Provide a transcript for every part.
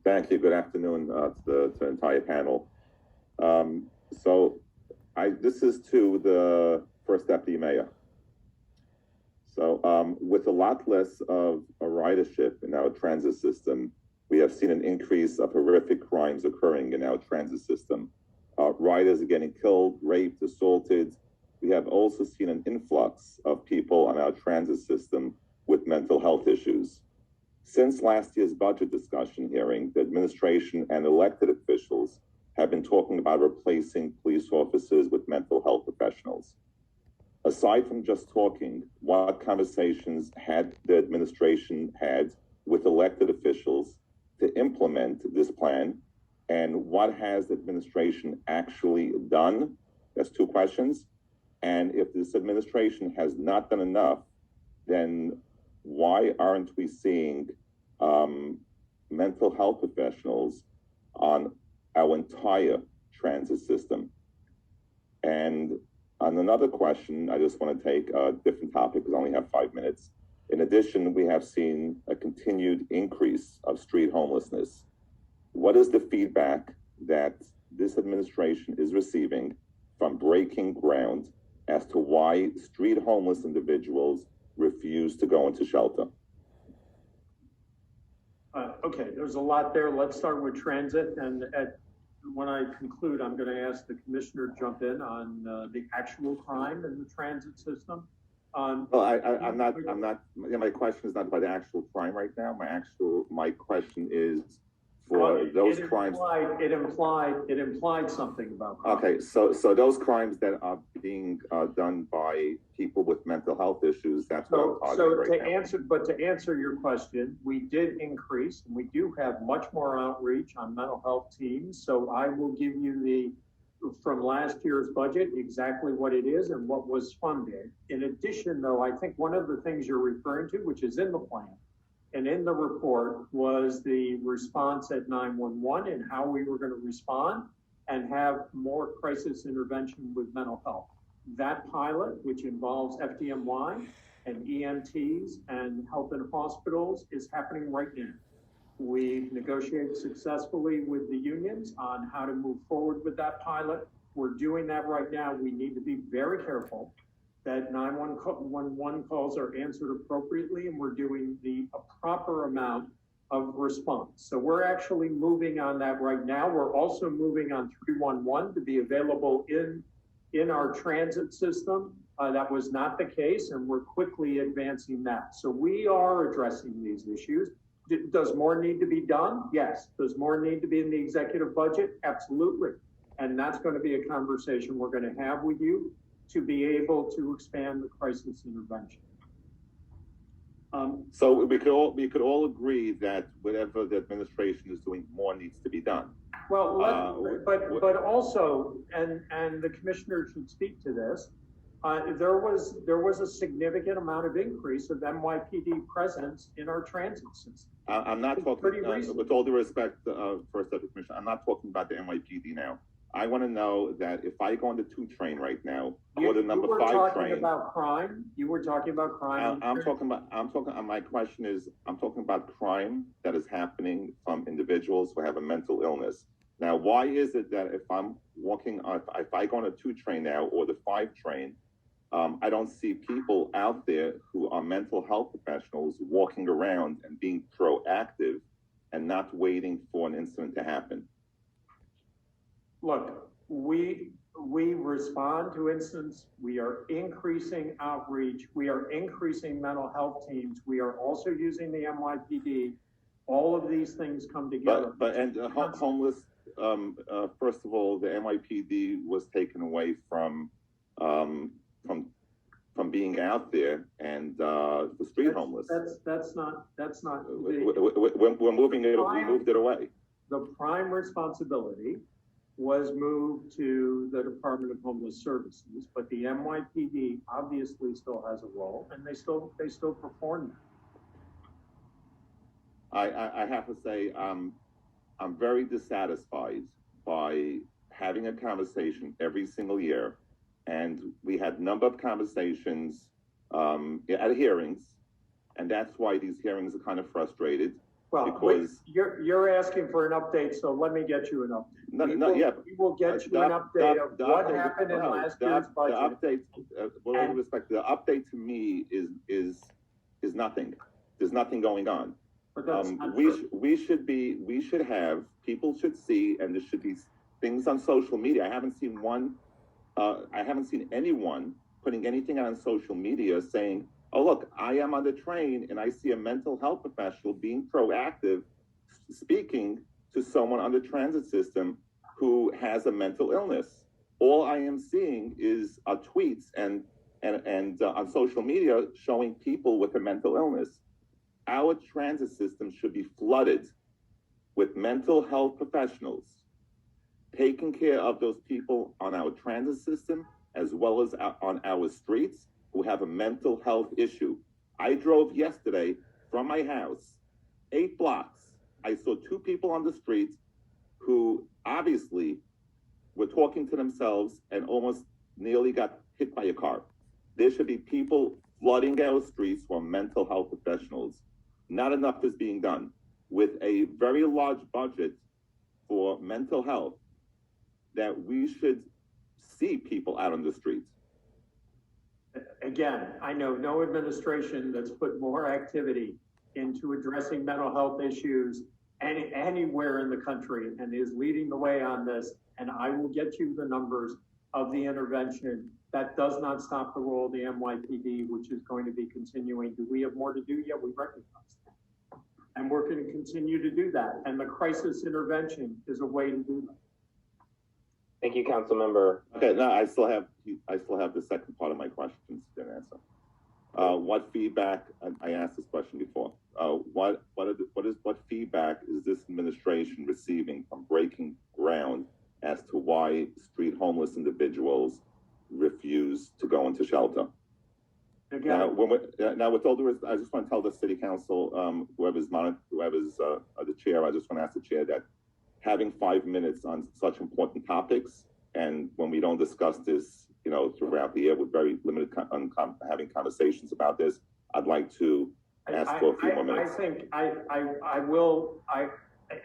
Thank you. Good afternoon to the entire panel. This is to the first deputy mayor. With a lot less of a ridership in our transit system, we have seen an increase of horrific crimes occurring in our transit system. Riders are getting killed, raped, assaulted. We have also seen an influx of people on our transit system with mental health issues. Since last year's budget discussion hearing, the administration and elected officials have been talking about replacing police officers with mental health professionals. Aside from just talking, what conversations had the administration had with elected officials to implement this plan, and what has the administration actually done? That's two questions. And if this administration has not done enough, then why aren't we seeing mental health professionals on our entire transit system? And on another question, I just want to take a different topic because I only have 5 minutes. In addition, we have seen a continued increase of street homelessness. What is the feedback that this administration is receiving from breaking ground as to why street homeless individuals refuse to go into shelter? Okay, there's a lot there. Let's start with transit, and when I conclude, I'm going to ask the commissioner to jump in on the actual crime in the transit system. Well, I'm not. My question is not about the actual crime right now. My question is for those crimes. It implied something about crime. Okay, so those crimes that are being done by people with mental health issues, that's what I'm talking about right now. To answer your question, we did increase, and we do have much more outreach on mental health teams. So I will give you from last year's budget exactly what it is and what was funded. In addition, though, I think one of the things you're referring to, which is in the plan and in the report, was the response at 911 and how we were going to respond and have more crisis intervention with mental health. That pilot, which involves FDMY and EMTs and health in hospitals, is happening right now. We've negotiated successfully with the unions on how to move forward with that pilot. We're doing that right now. We need to be very careful that 911 calls are answered appropriately, and we're doing a proper amount of response. So we're actually moving on that right now. We're also moving on 311 to be available in our transit system. That was not the case, and we're quickly advancing that. So we are addressing these issues. Does more need to be done? Yes. Does more need to be in the executive budget? Absolutely. And that's going to be a conversation we're going to have with you to be able to expand the crisis intervention. So we could all agree that whatever the administration is doing, more needs to be done. Well, but also, and the commissioner should speak to this. There was a significant amount of increase of NYPD presence in our transit system. I'm not talking, with all due respect, First Deputy Commissioner, I'm not talking about the NYPD now. I want to know that if I go on the 2 train right now, or the number 5 train. You were talking about crime. You were talking about crime. My question is, I'm talking about crime that is happening from individuals who have a mental illness. Now, why is it that if I'm walking on, if I go on a 2 train now or the 5 train, I don't see people out there who are mental health professionals walking around and being proactive and not waiting for an incident to happen? Look, we respond to incidents. We are increasing outreach. We are increasing mental health teams. We are also using the NYPD. All of these things come together. But homeless. First of all, the NYPD was taken away from being out there, and the street homeless. That's not. We're moving it. We moved it away. The prime responsibility was moved to the Department of Homeless Services, but the NYPD obviously still has a role, and they still perform that. I have to say, I'm very dissatisfied by having a conversation every single year, and we had a number of conversations at hearings, and that's why these hearings are kind of frustrated. Well, because you're asking for an update, so let me get you an update. yeah. We will get you an update of what happened in last year's budget. The update, with all due respect, the update to me is nothing. There's nothing going on. But that's not We true. should have, people should see, and there should be things on social media. I haven't seen anyone putting anything on social media saying, oh, look, I am on the train and I see a mental health professional being proactive, speaking to someone on the transit system who has a mental illness. All I am seeing is tweets and on social media showing people with a mental illness. Our transit system should be flooded with mental health professionals taking care of those people on our transit system as well as on our streets who have a mental health issue. I drove yesterday from my house 8 blocks. I saw 2 people on the street who obviously were talking to themselves and almost nearly got hit by a car. There should be people flooding our streets who are mental health professionals. Not enough is being done. With a very large budget for mental health, that we should see people out on the streets. Again, I know no administration that's put more activity into addressing mental health issues anywhere in the country and is leading the way on this. And I will get you the numbers of the intervention. That does not stop the role of the NYPD, which is going to be continuing. Do we have more to do? Yeah, we recognize that. And we're going to continue to do that. And the crisis intervention is a way to do that. Thank you, Councilmember. Okay, now I still have the second part of my questions to answer. What feedback? I asked this question before. What feedback is this administration receiving from breaking ground as to why street homeless individuals refuse to go into shelter? Again, Now, with all the respect, I just want to tell the city council, whoever's the chair, I just want to ask the chair that having 5 minutes on such important topics, and when we don't discuss this, throughout the year with very limited having conversations about this, I'd like to ask for a few more minutes.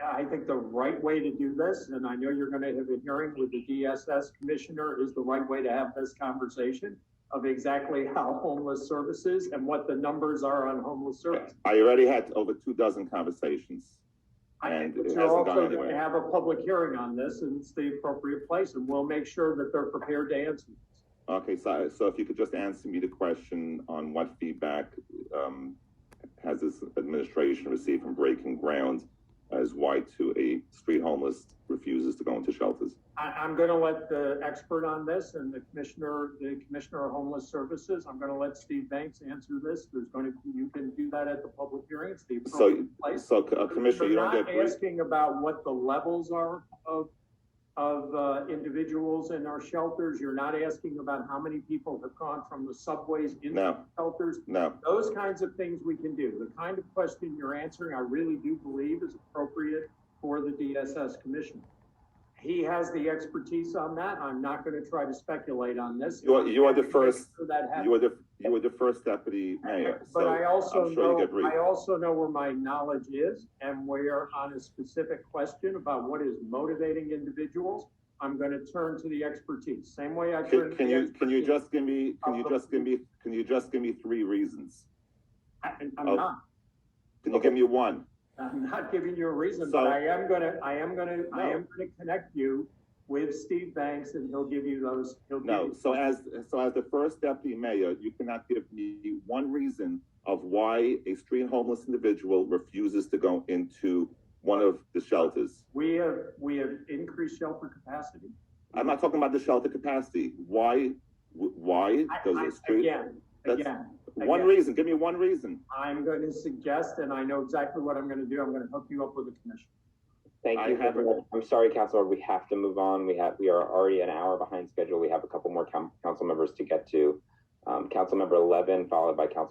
I think the right way to do this, and I know you're going to have a hearing with the DSS commissioner, is the right way to have this conversation of exactly how homeless services and what the numbers are on homeless services. I already had over 24 conversations. And it you're hasn't gone also anywhere. going to have a public hearing on this, and it's the appropriate place, and we'll make sure that they're prepared to answer this. Okay, so if you could just answer me the question on what feedback has this administration received from breaking ground as why to a street homeless refuses to go into shelters? I'm going to let the expert on this and the commissioner of homeless services, I'm going to let Steve Banks answer this. You can do that at the public hearing. It's the appropriate place. So Commissioner, you don't get asking about what the levels are of individuals in our shelters. You're not asking about how many people have gone from the subways into shelters. No. Those kinds of things we can do. The kind of question you're answering, I really do believe is appropriate for the DSS commissioner. He has the expertise on that. I'm not going to try to speculate on this. You are the first. Sure you were the first deputy mayor. But so I also know where my knowledge is, and where on a specific question about what is motivating individuals, I'm going to turn to the expertise. Same way I turn. Can you just give me 3 reasons? I'm not. Can you give me 1? I'm not giving you a reason, but I am gonna connect you with Steve Banks, and he'll give you those. So as the first deputy mayor, you cannot give me 1 reason of why a street homeless individual refuses to go into one of the shelters. We have increased shelter capacity. I'm not talking about the shelter capacity. Why does a street? Again. One reason. Give me 1 reason. I'm going to suggest, and I know exactly what I'm going to do. I'm going to hook you up with the commission. Thank you. I'm sorry, Councilor. We have to move on. We are already an hour behind schedule. We have a couple more council members to get to. Council member 11, followed by Council